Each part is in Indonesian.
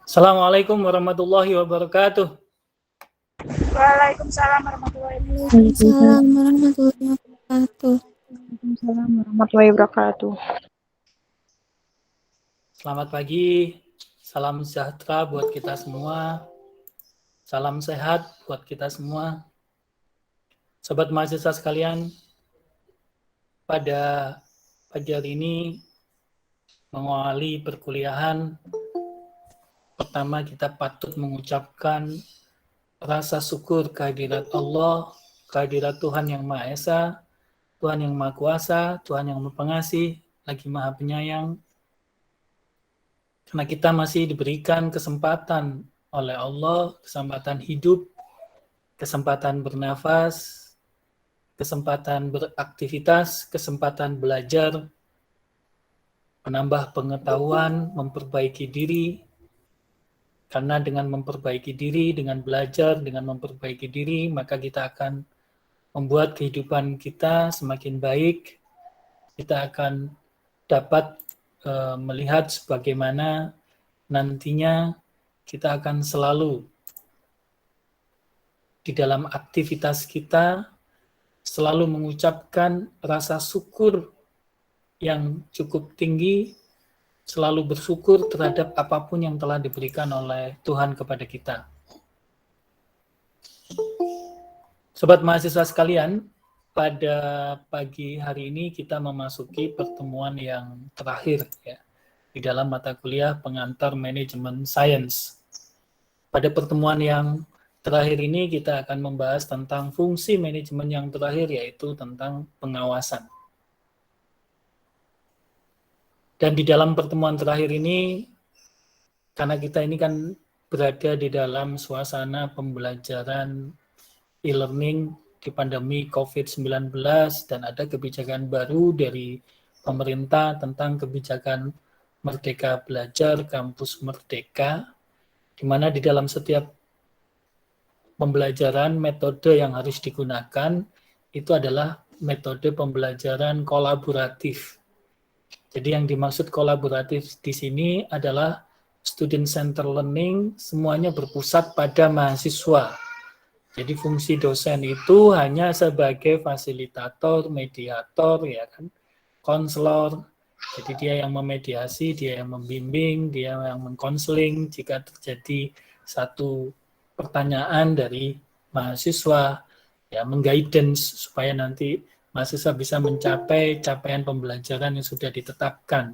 Assalamualaikum warahmatullahi wabarakatuh. Waalaikumsalam warahmatullahi wabarakatuh. Waalaikumsalam warahmatullahi wabarakatuh. Waalaikumsalam warahmatullahi wabarakatuh. Selamat pagi, salam sejahtera buat kita semua. Salam sehat buat kita semua. Sobat mahasiswa sekalian, pada pagi hari ini mengawali perkuliahan, pertama kita patut mengucapkan rasa syukur kehadirat Allah, kehadirat Tuhan yang Maha Esa, Tuhan yang Maha Kuasa, Tuhan yang Maha Pengasih, lagi Maha Penyayang. Karena kita masih diberikan kesempatan oleh Allah, kesempatan hidup, kesempatan bernafas, kesempatan beraktivitas, kesempatan belajar, menambah pengetahuan, memperbaiki diri. Karena dengan memperbaiki diri, dengan belajar, dengan memperbaiki diri, maka kita akan membuat kehidupan kita semakin baik. Kita akan dapat melihat sebagaimana nantinya kita akan selalu di dalam aktivitas kita selalu mengucapkan rasa syukur yang cukup tinggi, selalu bersyukur terhadap apapun yang telah diberikan oleh Tuhan kepada kita. Sobat mahasiswa sekalian, pada pagi hari ini kita memasuki pertemuan yang terakhir ya, di dalam mata kuliah pengantar manajemen sains. Pada pertemuan yang terakhir ini kita akan membahas tentang fungsi manajemen yang terakhir, yaitu tentang pengawasan. Dan di dalam pertemuan terakhir ini, karena kita ini kan berada di dalam suasana pembelajaran e-learning di pandemi COVID-19 dan ada kebijakan baru dari pemerintah tentang kebijakan Merdeka Belajar, Kampus Merdeka, di mana di dalam setiap pembelajaran metode yang harus digunakan itu adalah metode pembelajaran kolaboratif. Jadi yang dimaksud kolaboratif di sini adalah student center learning, semuanya berpusat pada mahasiswa. Jadi fungsi dosen itu hanya sebagai fasilitator, mediator, ya kan, konselor. Jadi dia yang memediasi, dia yang membimbing, dia yang mengkonseling jika terjadi satu pertanyaan dari mahasiswa, ya mengguidance supaya nanti mahasiswa bisa mencapai capaian pembelajaran yang sudah ditetapkan.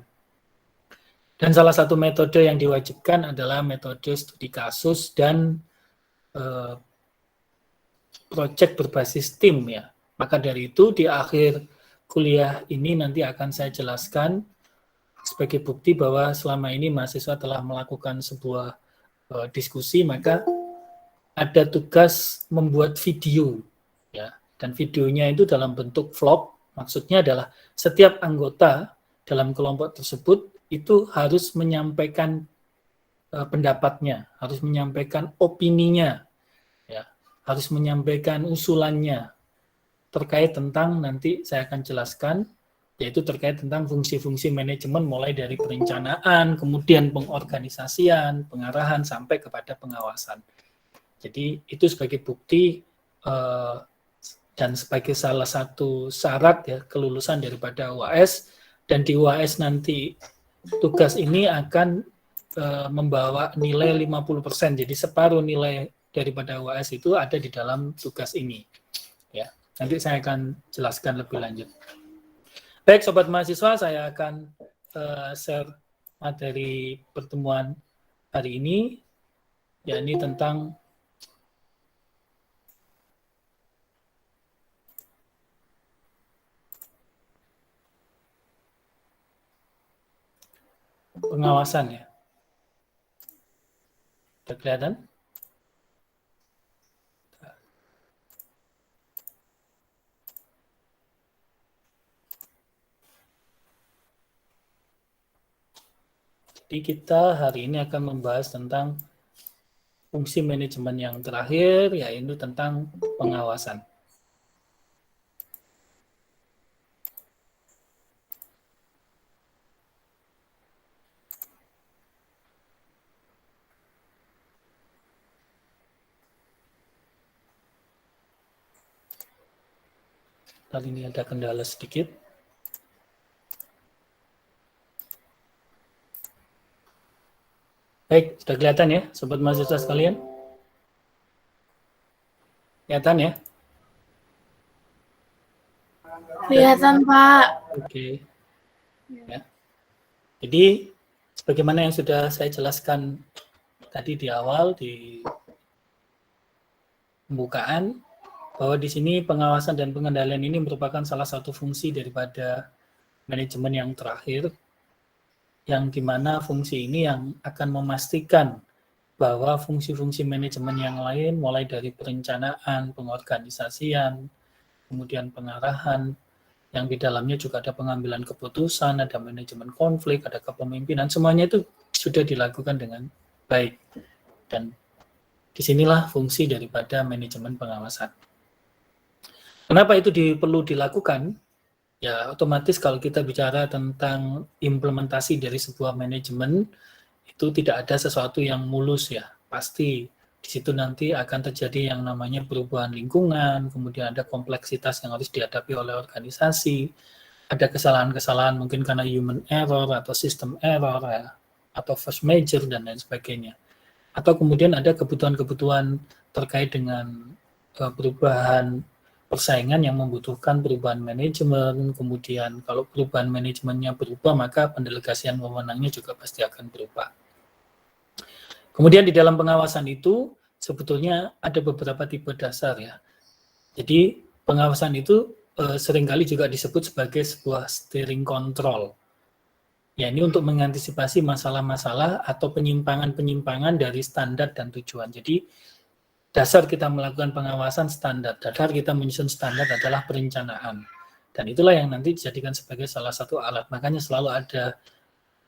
Dan salah satu metode yang diwajibkan adalah metode studi kasus dan proyek berbasis tim ya. Maka dari itu di akhir kuliah ini nanti akan saya jelaskan sebagai bukti bahwa selama ini mahasiswa telah melakukan sebuah diskusi, maka ada tugas membuat video ya. Dan videonya itu dalam bentuk vlog, maksudnya adalah setiap anggota dalam kelompok tersebut itu harus menyampaikan pendapatnya, harus menyampaikan opininya, ya, harus menyampaikan usulannya terkait tentang, nanti saya akan jelaskan, yaitu terkait tentang fungsi-fungsi manajemen mulai dari perencanaan, kemudian pengorganisasian, pengarahan, sampai kepada pengawasan. Jadi itu sebagai bukti dan sebagai salah satu syarat ya kelulusan daripada UAS, dan di UAS nanti tugas ini akan membawa nilai 50%, jadi separuh nilai daripada UAS itu ada di dalam tugas ini. Ya, nanti saya akan jelaskan lebih lanjut. Baik, sobat mahasiswa, saya akan share materi pertemuan hari ini, yakni tentang pengawasan ya. Sudah kelihatan? Jadi kita hari ini akan membahas tentang fungsi manajemen yang terakhir, yaitu tentang pengawasan. Kali ini ada kendala sedikit. Baik, sudah kelihatan ya, sobat mahasiswa sekalian? Kelihatan ya? Kelihatan, Pak. Oke. Ya. Jadi, sebagaimana yang sudah saya jelaskan tadi di awal, di pembukaan, bahwa di sini pengawasan dan pengendalian ini merupakan salah satu fungsi daripada manajemen yang terakhir, yang dimana fungsi ini yang akan memastikan bahwa fungsi-fungsi manajemen yang lain, mulai dari perencanaan, pengorganisasian, kemudian pengarahan, yang di dalamnya juga ada pengambilan keputusan, ada manajemen konflik, ada kepemimpinan, semuanya itu sudah dilakukan dengan baik. Dan disinilah fungsi daripada manajemen pengawasan. Kenapa itu perlu dilakukan? Ya, otomatis kalau kita bicara tentang implementasi dari sebuah manajemen, itu tidak ada sesuatu yang mulus ya. Pasti di situ nanti akan terjadi yang namanya perubahan lingkungan, kemudian ada kompleksitas yang harus dihadapi oleh organisasi, ada kesalahan-kesalahan mungkin karena human error atau system error ya, atau force major dan lain sebagainya. Atau kemudian ada kebutuhan-kebutuhan terkait dengan perubahan persaingan yang membutuhkan perubahan manajemen, kemudian kalau perubahan manajemennya berubah, maka pendelegasian wewenangnya juga pasti akan berubah. Kemudian di dalam pengawasan itu, sebetulnya ada beberapa tipe dasar ya. Jadi pengawasan itu seringkali juga disebut sebagai sebuah steering control. Ya, ini untuk mengantisipasi masalah-masalah atau penyimpangan-penyimpangan dari standar dan tujuan. Jadi dasar kita melakukan pengawasan standar, dasar kita menyusun standar adalah perencanaan. Dan itulah yang nanti dijadikan sebagai salah satu alat. Makanya selalu ada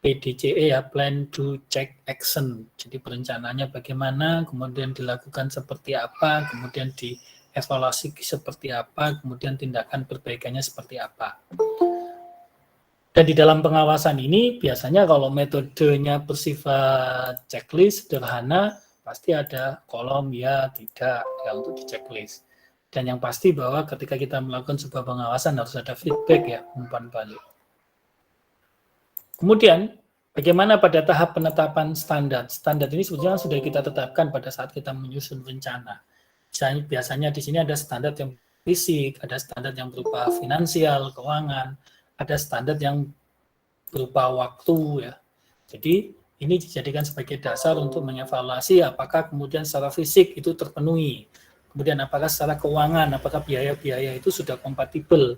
PDCE ya, Plan, Do, Check, Action. Jadi perencanaannya bagaimana, kemudian dilakukan seperti apa, kemudian dievaluasi seperti apa, kemudian tindakan perbaikannya seperti apa. Dan di dalam pengawasan ini biasanya kalau metodenya bersifat checklist, sederhana, pasti ada kolom ya, tidak, ya untuk di checklist. Dan yang pasti bahwa ketika kita melakukan sebuah pengawasan harus ada feedback ya, umpan balik. Kemudian, bagaimana pada tahap penetapan standar? Standar ini sebetulnya sudah kita tetapkan pada saat kita menyusun rencana. Biasanya di sini ada standar yang fisik, ada standar yang berupa finansial, keuangan, ada standar yang berupa waktu ya. Jadi ini dijadikan sebagai dasar untuk mengevaluasi apakah kemudian secara fisik itu terpenuhi. Kemudian apakah secara keuangan, apakah biaya-biaya itu sudah kompatibel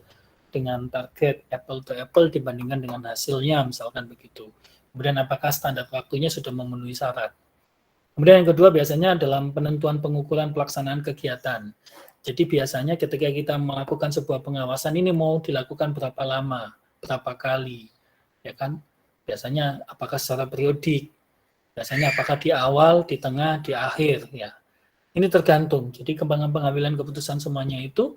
dengan target apple to apple dibandingkan dengan hasilnya, misalkan begitu. Kemudian apakah standar waktunya sudah memenuhi syarat. Kemudian yang kedua biasanya dalam penentuan pengukuran pelaksanaan kegiatan. Jadi biasanya ketika kita melakukan sebuah pengawasan ini mau dilakukan berapa lama, berapa kali, ya kan? Biasanya apakah secara periodik, biasanya apakah di awal, di tengah, di akhir, ya. Ini tergantung. Jadi pengambilan keputusan semuanya itu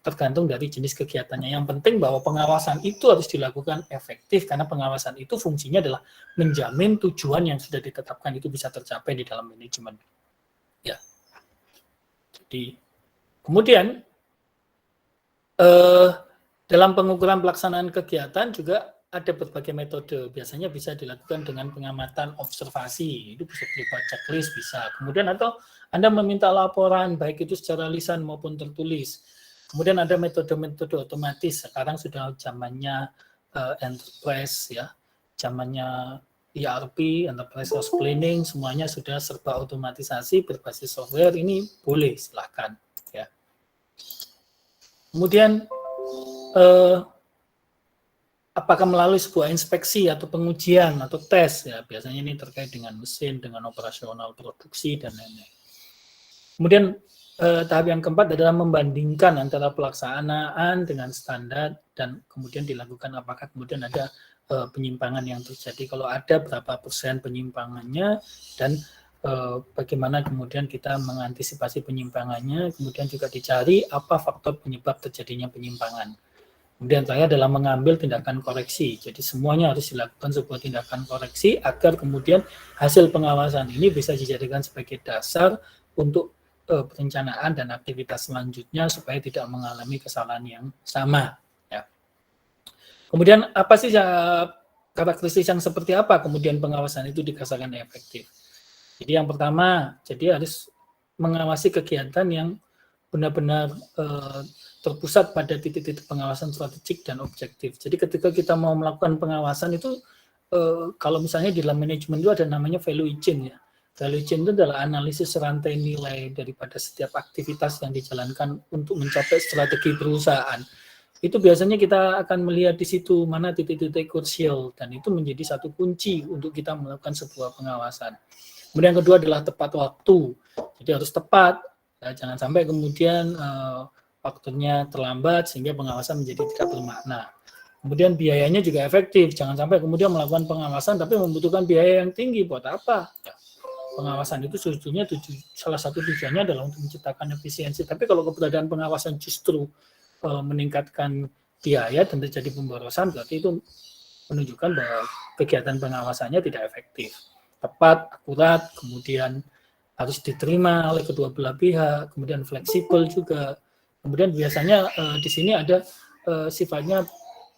tergantung dari jenis kegiatannya. Yang penting bahwa pengawasan itu harus dilakukan efektif karena pengawasan itu fungsinya adalah menjamin tujuan yang sudah ditetapkan itu bisa tercapai di dalam manajemen. Ya. Jadi kemudian dalam pengukuran pelaksanaan kegiatan juga ada berbagai metode, biasanya bisa dilakukan dengan pengamatan observasi, itu bisa berupa checklist, bisa. Kemudian atau Anda meminta laporan, baik itu secara lisan maupun tertulis. Kemudian ada metode-metode otomatis, sekarang sudah zamannya enterprise, ya, zamannya ERP, enterprise resource planning, semuanya sudah serba otomatisasi berbasis software, ini boleh, silahkan. Ya. Kemudian, apakah melalui sebuah inspeksi atau pengujian atau tes, ya biasanya ini terkait dengan mesin, dengan operasional produksi dan lain-lain. Kemudian tahap yang keempat adalah membandingkan antara pelaksanaan dengan standar dan kemudian dilakukan apakah kemudian ada penyimpangan yang terjadi. Kalau ada berapa persen penyimpangannya dan bagaimana kemudian kita mengantisipasi penyimpangannya, kemudian juga dicari apa faktor penyebab terjadinya penyimpangan. Kemudian saya dalam mengambil tindakan koreksi. Jadi semuanya harus dilakukan sebuah tindakan koreksi agar kemudian hasil pengawasan ini bisa dijadikan sebagai dasar untuk perencanaan dan aktivitas selanjutnya supaya tidak mengalami kesalahan yang sama. Ya. Kemudian apa sih karakteristik yang seperti apa kemudian pengawasan itu dikatakan efektif? Jadi yang pertama, jadi harus mengawasi kegiatan yang benar-benar terpusat pada titik-titik pengawasan strategik dan objektif. Jadi ketika kita mau melakukan pengawasan itu, kalau misalnya di dalam manajemen itu ada namanya value chain ya. Value chain itu adalah analisis rantai nilai daripada setiap aktivitas yang dijalankan untuk mencapai strategi perusahaan. Itu biasanya kita akan melihat di situ mana titik-titik krusial dan itu menjadi satu kunci untuk kita melakukan sebuah pengawasan. Kemudian yang kedua adalah tepat waktu. Jadi harus tepat, ya, jangan sampai kemudian waktunya terlambat sehingga pengawasan menjadi tidak bermakna. Kemudian biayanya juga efektif, jangan sampai kemudian melakukan pengawasan tapi membutuhkan biaya yang tinggi. Buat apa? Ya, pengawasan itu sebetulnya salah satu tujuannya adalah untuk menciptakan efisiensi. Tapi kalau keberadaan pengawasan justru meningkatkan biaya dan terjadi pemborosan, berarti itu menunjukkan bahwa kegiatan pengawasannya tidak efektif. Tepat, akurat, kemudian harus diterima oleh kedua belah pihak, kemudian fleksibel juga. Kemudian biasanya di sini ada sifatnya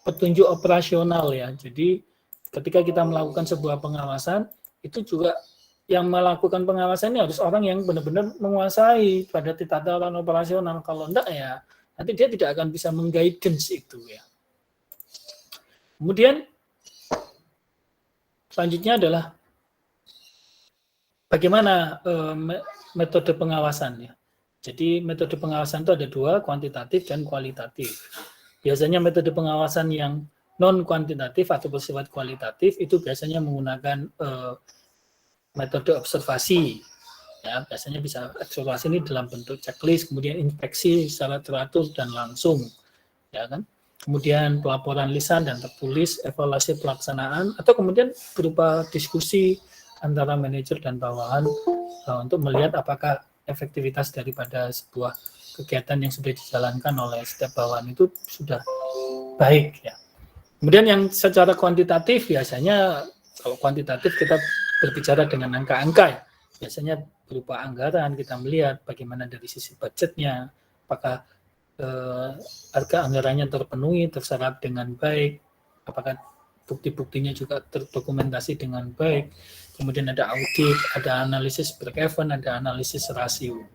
petunjuk operasional ya. Jadi ketika kita melakukan sebuah pengawasan, itu juga yang melakukan pengawasan ini harus orang yang benar-benar menguasai pada tataran operasional. Kalau enggak ya nanti dia tidak akan bisa mengguidance itu ya. Kemudian selanjutnya adalah bagaimana metode pengawasan ya. Jadi metode pengawasan itu ada dua, kuantitatif dan kualitatif. Biasanya metode pengawasan yang non kuantitatif atau bersifat kualitatif itu biasanya menggunakan metode observasi. Ya, biasanya bisa observasi ini dalam bentuk checklist, kemudian inspeksi secara teratur dan langsung, ya kan? Kemudian pelaporan lisan dan tertulis, evaluasi pelaksanaan, atau kemudian berupa diskusi antara manajer dan bawahan untuk melihat apakah efektivitas daripada sebuah kegiatan yang sudah dijalankan oleh setiap bawahan itu sudah baik, ya. Kemudian yang secara kuantitatif biasanya kalau kuantitatif kita berbicara dengan angka-angka ya. Biasanya berupa anggaran, kita melihat bagaimana dari sisi budgetnya, apakah harga anggarannya terpenuhi, terserap dengan baik, apakah bukti-buktinya juga terdokumentasi dengan baik, kemudian ada audit, ada analisis break-even, ada analisis rasio.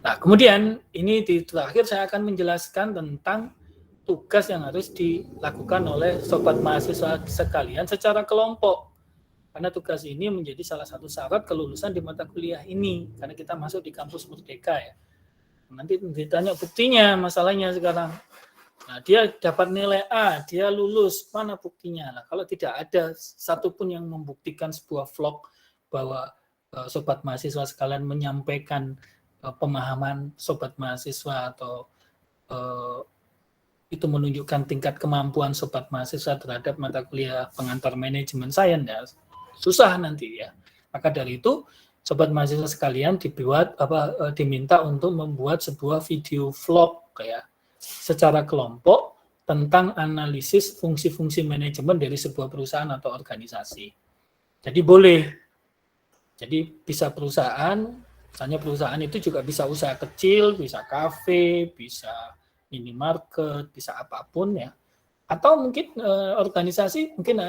Nah, kemudian ini di terakhir saya akan menjelaskan tentang tugas yang harus dilakukan oleh sobat mahasiswa sekalian secara kelompok. Karena tugas ini menjadi salah satu syarat kelulusan di mata kuliah ini. Karena kita masuk di kampus Merdeka ya. Nanti ditanya buktinya masalahnya sekarang. Nah, dia dapat nilai A, dia lulus, mana buktinya? Nah, kalau tidak ada satupun yang membuktikan sebuah vlog bahwa sobat mahasiswa sekalian menyampaikan pemahaman sobat mahasiswa atau itu menunjukkan tingkat kemampuan sobat mahasiswa terhadap mata kuliah pengantar manajemen sains ya. Susah nanti ya. Maka dari itu sobat mahasiswa sekalian diminta untuk membuat sebuah video vlog kayak secara kelompok tentang analisis fungsi-fungsi manajemen dari sebuah perusahaan atau organisasi. Jadi boleh. Jadi bisa perusahaan, misalnya perusahaan itu juga bisa usaha kecil, bisa kafe, bisa minimarket, bisa apapun ya. Atau mungkin organisasi, mungkin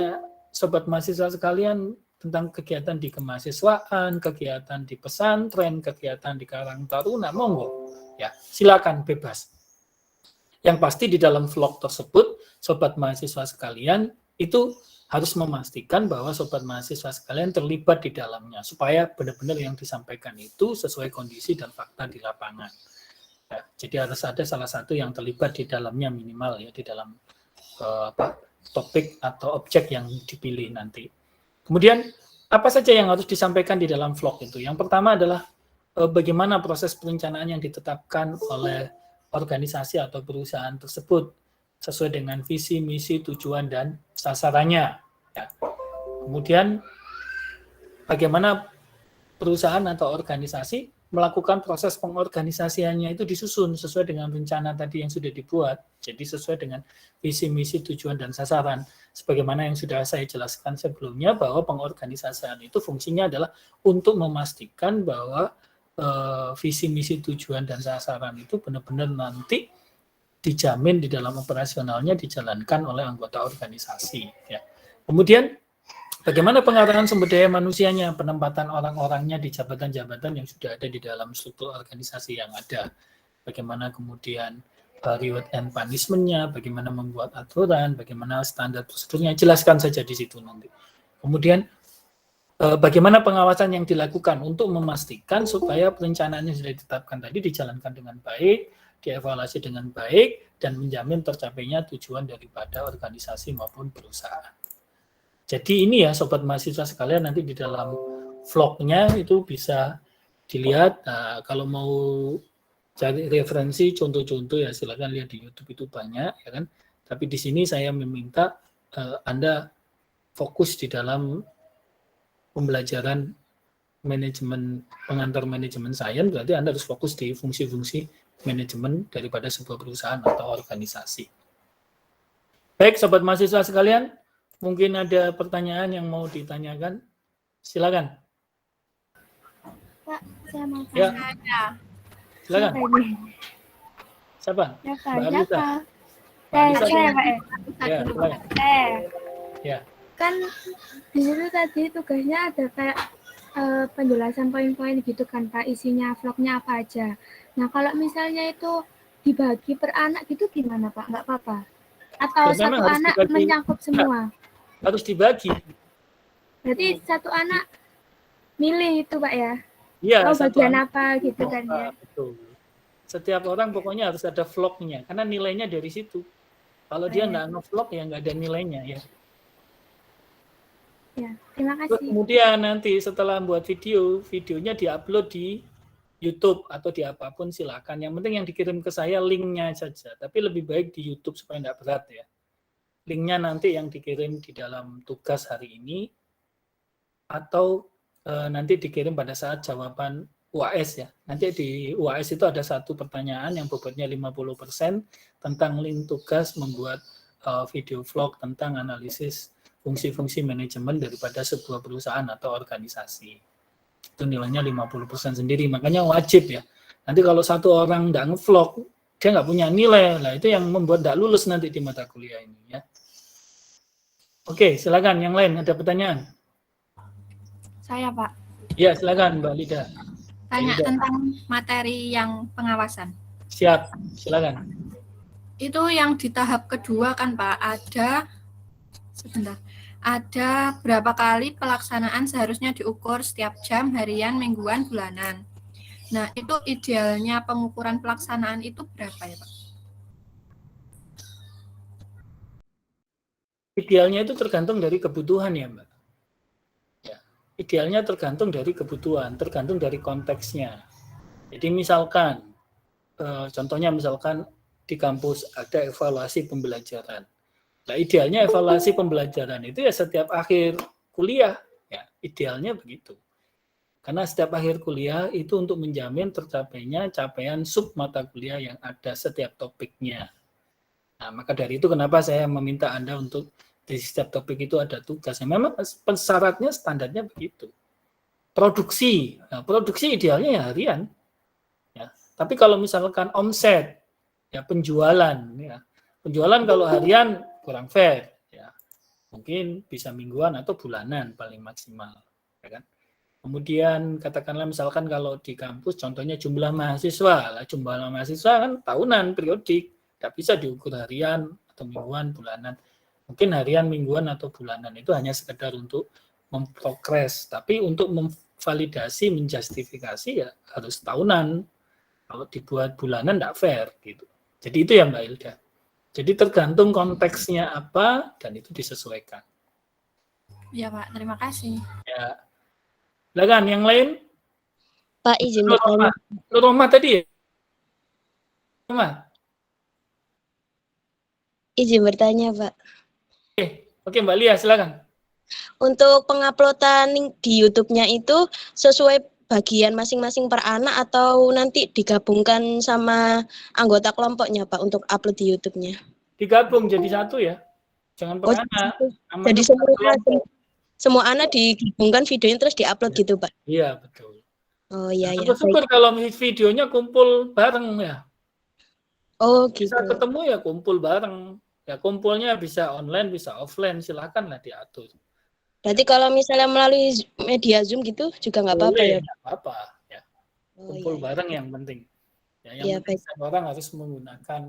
sobat mahasiswa sekalian tentang kegiatan di kemahasiswaan, kegiatan di pesantren, kegiatan di Karang Taruna, monggo ya, silakan bebas. Yang pasti di dalam vlog tersebut, sobat mahasiswa sekalian itu harus memastikan bahwa sobat mahasiswa sekalian terlibat di dalamnya supaya benar-benar yang disampaikan itu sesuai kondisi dan fakta di lapangan. Ya, jadi harus ada salah satu yang terlibat di dalamnya minimal ya di dalam topik atau objek yang dipilih nanti. Kemudian apa saja yang harus disampaikan di dalam vlog itu? Yang pertama adalah bagaimana proses perencanaan yang ditetapkan oleh organisasi atau perusahaan tersebut sesuai dengan visi, misi, tujuan dan sasarannya. Ya. Kemudian bagaimana perusahaan atau organisasi melakukan proses pengorganisasiannya itu disusun sesuai dengan rencana tadi yang sudah dibuat. Jadi sesuai dengan visi, misi, tujuan, dan sasaran. Sebagaimana yang sudah saya jelaskan sebelumnya bahwa pengorganisasian itu fungsinya adalah untuk memastikan bahwa visi misi tujuan dan sasaran itu benar-benar nanti dijamin di dalam operasionalnya dijalankan oleh anggota organisasi ya. Kemudian bagaimana pengarahan sumber daya manusianya, penempatan orang-orangnya di jabatan-jabatan yang sudah ada di dalam struktur organisasi yang ada. Bagaimana kemudian reward and punishment-nya, bagaimana membuat aturan, bagaimana standar prosedurnya, jelaskan saja di situ nanti. Kemudian bagaimana pengawasan yang dilakukan untuk memastikan supaya perencanaan yang sudah ditetapkan tadi dijalankan dengan baik, dievaluasi dengan baik, dan menjamin tercapainya tujuan daripada organisasi maupun perusahaan. Jadi ini ya Sobat Mahasiswa sekalian, nanti di dalam vlognya itu bisa dilihat. Nah, kalau mau cari referensi, contoh-contoh ya silakan lihat di YouTube, itu banyak ya kan. Tapi di sini saya meminta Anda fokus di dalam pembelajaran manajemen, pengantar manajemen sains, berarti Anda harus fokus di fungsi-fungsi manajemen daripada sebuah perusahaan atau organisasi. Baik, Sobat Mahasiswa sekalian, mungkin ada pertanyaan yang mau ditanyakan, silakan. Pak, saya mau Ya, tanya. silakan. Siapa? Ya, Pak. Mbak Ya, Alisa. Pak. Mbak Alisa. Saya, Pak. Ya, silakan. Ya. Kan di situ tadi tugasnya ada kayak penjelasan poin-poin gitu kan, Pak. Isinya vlognya apa aja. Nah, kalau misalnya itu dibagi per anak gitu gimana, Pak? Nggak apa-apa? Atau Ya, memang satu harus anak dibagi. menyangkut semua? Harus dibagi. Berarti satu anak milih itu, Pak ya? Iya, Oh, satu bagian anak. apa gitu kan ya? Betul. Setiap orang pokoknya harus ada vlognya, karena nilainya dari situ. Kalau dia nggak nge-vlog ya nggak ada nilainya ya. Ya, terima Terus kasih. kemudian nanti setelah buat video, videonya diupload di YouTube atau di apapun silakan. Yang penting yang dikirim ke saya linknya saja. Tapi lebih baik di YouTube supaya tidak berat ya. Linknya nanti yang dikirim di dalam tugas hari ini atau nanti dikirim pada saat jawaban UAS ya. Nanti di UAS itu ada satu pertanyaan yang bobotnya 50% tentang link tugas membuat video vlog tentang analisis fungsi-fungsi manajemen daripada sebuah perusahaan atau organisasi. Itu nilainya 50% sendiri, makanya wajib ya. Nanti kalau satu orang nggak nge-vlog, dia nggak punya nilai, lah itu yang membuat nggak lulus nanti di mata kuliah ini ya. Oke, silakan yang lain ada pertanyaan? Saya, Pak. Ya, silakan Mbak Lida. Tanya Lida. tentang materi yang pengawasan. Siap, silakan. Itu yang di tahap kedua kan, Pak, ada berapa kali pelaksanaan seharusnya diukur setiap jam, harian, mingguan, bulanan. Nah, itu idealnya pengukuran pelaksanaan itu berapa ya, Pak? Idealnya itu tergantung dari kebutuhan ya, Mbak. Ya, idealnya tergantung dari kebutuhan, tergantung dari konteksnya. Jadi misalkan, contohnya misalkan di kampus ada evaluasi pembelajaran. Nah, idealnya evaluasi pembelajaran itu ya setiap akhir kuliah, ya idealnya begitu. Karena setiap akhir kuliah itu untuk menjamin tercapainya capaian sub mata kuliah yang ada setiap topiknya. Nah, maka dari itu kenapa saya meminta Anda untuk di setiap topik itu ada tugas. Memang syaratnya standarnya begitu. Produksi, nah, produksi idealnya ya harian. Ya. Tapi kalau misalkan omset, ya penjualan, ya penjualan kalau harian kurang fair, ya mungkin bisa mingguan atau bulanan paling maksimal, ya kan? Kemudian katakanlah misalkan kalau di kampus contohnya jumlah mahasiswa kan tahunan periodik, tidak bisa diukur harian atau mingguan, bulanan. Mungkin harian, mingguan atau bulanan itu hanya sekedar untuk memprogres, tapi untuk memvalidasi, menjustifikasi ya harus tahunan. Kalau dibuat bulanan tidak fair gitu. Jadi itu ya Mbak Hilda. Jadi tergantung konteksnya apa dan itu disesuaikan. Ya, Pak, terima kasih. Ya. Silakan yang lain. Pak, izin bertanya. Rumah tadi ya? Rumah. Izin bertanya, Pak. Oke, Mbak Lia, silakan. Untuk penguploadan di YouTube-nya itu sesuai bagian masing-masing per anak atau nanti digabungkan sama anggota kelompoknya, Pak, untuk upload di YouTube-nya? Digabung jadi satu ya. Jangan per anak. Jadi semua anak digabungkan videonya terus diupload gitu, Pak? Iya, betul. Oh iya Nah, ya, baik. syukur kalau videonya kumpul bareng ya. Oh Bisa gitu. ketemu ya kumpul bareng. Ya kumpulnya bisa online, bisa offline, silakanlah diatur. Berarti kalau misalnya melalui media Zoom gitu juga nggak apa-apa ya? Boleh, nggak apa-apa. Ya. Oh Kumpul iya, bareng yang penting. Ya, yang iya penting baik. setiap orang harus menggunakan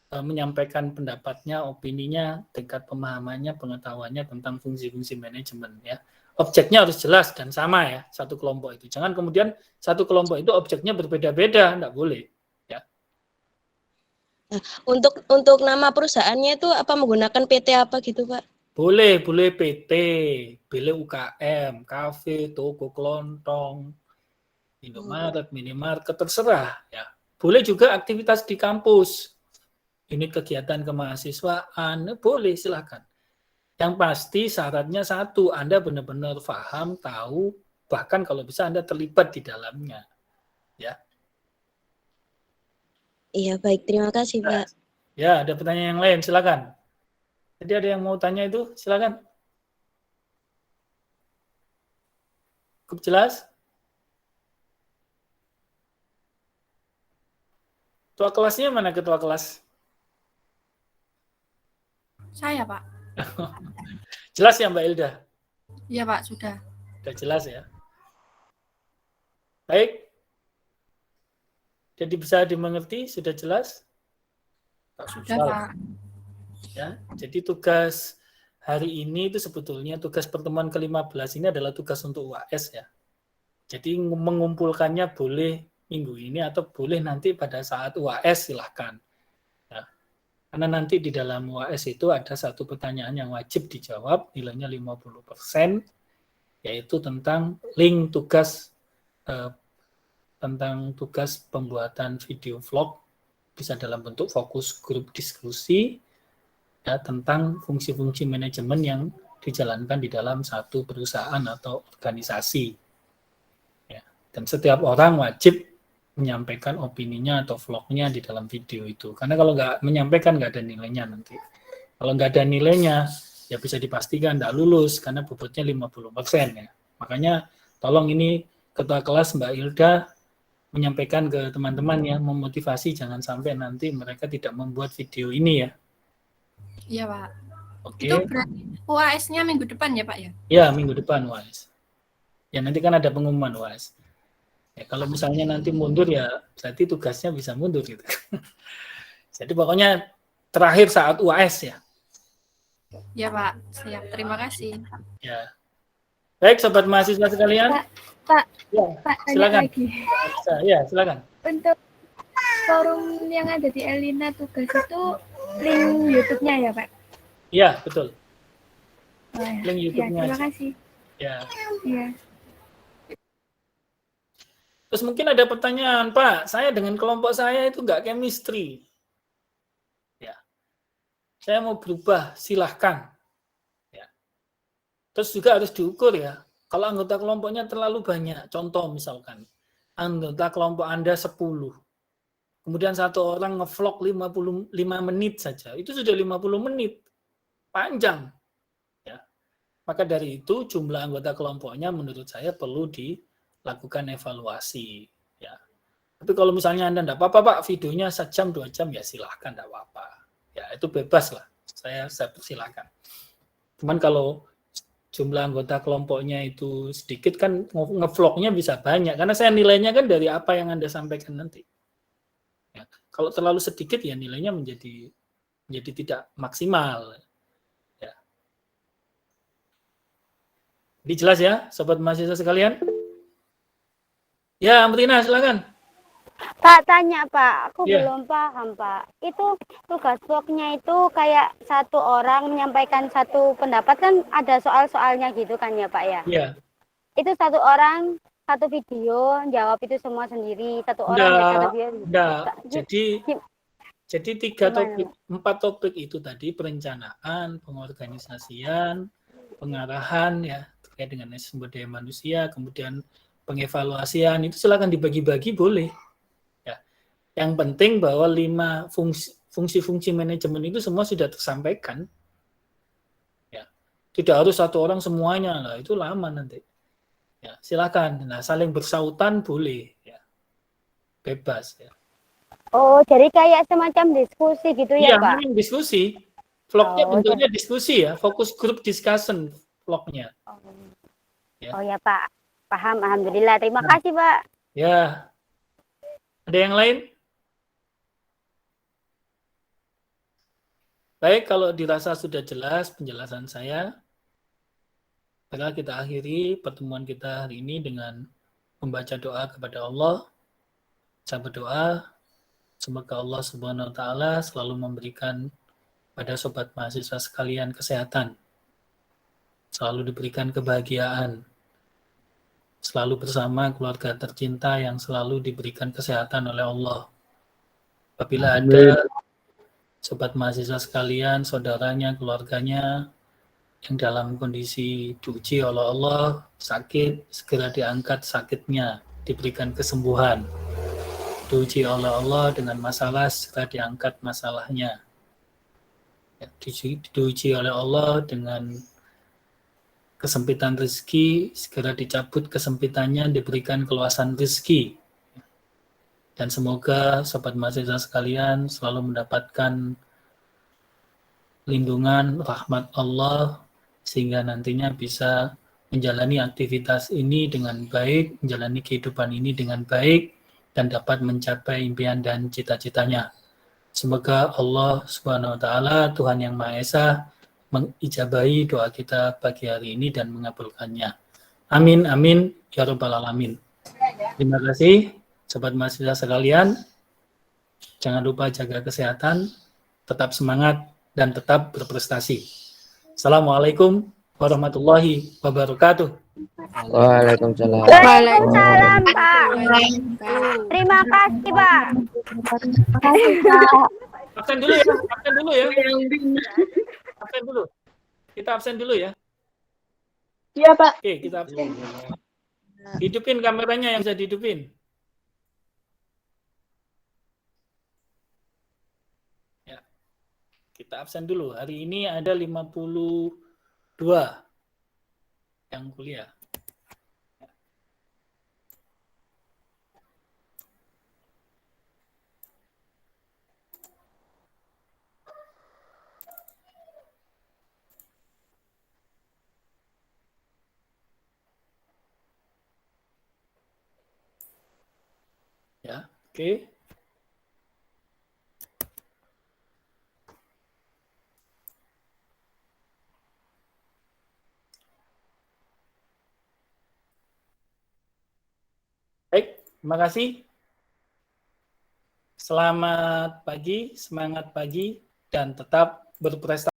menyampaikan pendapatnya, opininya, tingkat pemahamannya, pengetahuannya tentang fungsi-fungsi manajemen ya. Objeknya harus jelas dan sama ya satu kelompok itu. Jangan kemudian satu kelompok itu objeknya berbeda-beda, enggak boleh. Ya. Untuk nama perusahaannya itu apa menggunakan PT apa gitu, Pak? Boleh PT, boleh UKM, kafe, toko kelontong, Indomaret, minimarket, terserah ya. Boleh juga aktivitas di kampus. Unit kegiatan kemahasiswaan, boleh silakan. Yang pasti syaratnya satu, Anda benar-benar paham, tahu, bahkan kalau bisa Anda terlibat di dalamnya. Ya. Iya baik, terima kasih Pak. Ya, ada pertanyaan yang lain, silakan. Jadi ada yang mau tanya itu, silakan. Cukup jelas? Ketua kelasnya mana ketua kelas? Saya, Pak. Jelas ya Mbak Ilda? Iya, Pak, sudah. Sudah jelas ya. Baik. Jadi bisa dimengerti, sudah jelas? Sudah, Pak. Ya, jadi tugas hari ini itu sebetulnya tugas pertemuan ke-15 ini adalah tugas untuk UAS ya. Jadi mengumpulkannya boleh minggu ini atau boleh nanti pada saat UAS silahkan. Ya. Karena nanti di dalam UAS itu ada satu pertanyaan yang wajib dijawab, nilainya 50%, yaitu tentang link tugas tentang tugas pembuatan video vlog, bisa dalam bentuk fokus grup diskusi, ya, tentang fungsi-fungsi manajemen yang dijalankan di dalam satu perusahaan atau organisasi. Ya, dan setiap orang wajib menyampaikan opininya atau vlognya di dalam video itu. Karena kalau nggak menyampaikan, nggak ada nilainya nanti. Kalau nggak ada nilainya, ya bisa dipastikan nggak lulus, karena bobotnya 50%. Ya. Makanya tolong ini ketua kelas Mbak Ilda menyampaikan ke teman-teman ya, memotivasi jangan sampai nanti mereka tidak membuat video ini ya. Iya, Pak. Oke. Itu berarti UAS-nya minggu depan ya, Pak ya? Ya, minggu depan UAS. Ya, nanti kan ada pengumuman UAS. Ya, kalau misalnya nanti mundur ya berarti tugasnya bisa mundur gitu. Jadi pokoknya terakhir saat UAS ya. Ya, Pak. Siap. Terima kasih. Ya. Baik, sobat mahasiswa sekalian. Pak, Ya, Pak, tanya silakan. lagi. Ya, silakan. Untuk forum yang ada di Elina tugas itu link YouTube-nya ya, Pak? Iya, betul. Oh, ya. Link Ya, YouTube-nya terima aja. kasih. Ya. Iya. Terus mungkin ada pertanyaan, Pak, saya dengan kelompok saya itu nggak chemistry. Ya. Saya mau berubah, silahkan. Ya. Terus juga harus diukur ya. Kalau anggota kelompoknya terlalu banyak, contoh misalkan, anggota kelompok Anda 10, kemudian satu orang ngevlog 55 menit saja, itu sudah 50 menit, panjang. Ya. Maka dari itu jumlah anggota kelompoknya menurut saya perlu dilakukan evaluasi. Ya. Tapi kalau misalnya Anda enggak apa-apa Pak, videonya 1 jam, 2 jam, ya silahkan, enggak apa-apa. Ya, itu bebas lah, saya persilahkan. Cuman kalau jumlah anggota kelompoknya itu sedikit kan ngevlognya bisa banyak, karena saya nilainya kan dari apa yang Anda sampaikan nanti. Ya. Kalau terlalu sedikit ya nilainya menjadi tidak maksimal. Ya. Jadi jelas ya, sobat mahasiswa sekalian? Ya, Amrina, silakan. Pak, tanya Pak, aku Ya. belum paham Pak. Itu tugas vlognya itu kayak satu orang menyampaikan satu pendapat, kan ada soal-soalnya gitu kan ya Pak ya? Iya. Itu satu orang, satu video, jawab itu semua sendiri, satu orang dan satu video. Enggak. Jadi 3 Gimana, topik, 4 topik itu tadi, perencanaan, pengorganisasian, pengarahan ya terkait dengan sumber daya manusia, kemudian pengevaluasian, itu silakan dibagi-bagi boleh. Ya. Yang penting bahwa 5 fungsi-fungsi manajemen itu semua sudah tersampaikan. Ya. Tidak harus satu orang semuanya lah, itu lama nanti. Ya, silakan. Nah, saling bersautan boleh, ya. Bebas, ya. Oh, jadi kayak semacam diskusi gitu ya, Iya, Pak? memang diskusi. Vlognya Oh, bentuknya diskusi ya, fokus group discussion vlognya. Ya. oh ya, Pak. Paham, alhamdulillah. Terima Nah, kasih, Pak. ya, ada yang lain? Baik, kalau dirasa sudah jelas penjelasan saya, maka kita akhiri pertemuan kita hari ini dengan membaca doa kepada Allah. Saya berdoa, semoga Allah Subhanahu wa Ta'ala selalu memberikan pada sobat mahasiswa sekalian kesehatan, selalu diberikan kebahagiaan, selalu bersama keluarga tercinta yang selalu diberikan kesehatan oleh Allah. Apabila ada sobat mahasiswa sekalian, saudaranya, keluarganya yang dalam kondisi diuji oleh Allah, sakit, segera diangkat sakitnya, diberikan kesembuhan. Diuji oleh Allah dengan masalah, segera diangkat masalahnya. Ya, diuji oleh Allah dengan kesempitan rezeki, segera dicabut kesempitannya, diberikan keluasan rezeki. Dan semoga sobat mahasiswa sekalian selalu mendapatkan lindungan rahmat Allah, sehingga nantinya bisa menjalani aktivitas ini dengan baik, menjalani kehidupan ini dengan baik, dan dapat mencapai impian dan cita-citanya. Semoga Allah Subhanahu wa Ta'ala, Tuhan yang Maha Esa, mengijabahi doa kita pagi hari ini dan mengabulkannya. Amin, amin, ya Rabbal Alamin. Terima kasih, sobat mahasiswa sekalian. Jangan lupa jaga kesehatan, tetap semangat, dan tetap berprestasi. Assalamualaikum warahmatullahi wabarakatuh. Waalaikumsalam. Waalaikumsalam, Pak. Terima kasih, Pak. Absen dulu ya, absen dulu ya. Absen dulu. Kita absen dulu ya. Iya, Pak. Oke, kita absen. Hidupin kameranya yang bisa dihidupin. Ya. Kita absen dulu. Hari ini ada 52 yang kuliah. Ya, oke. Baik, terima kasih. Selamat pagi, semangat pagi, dan tetap berprestasi.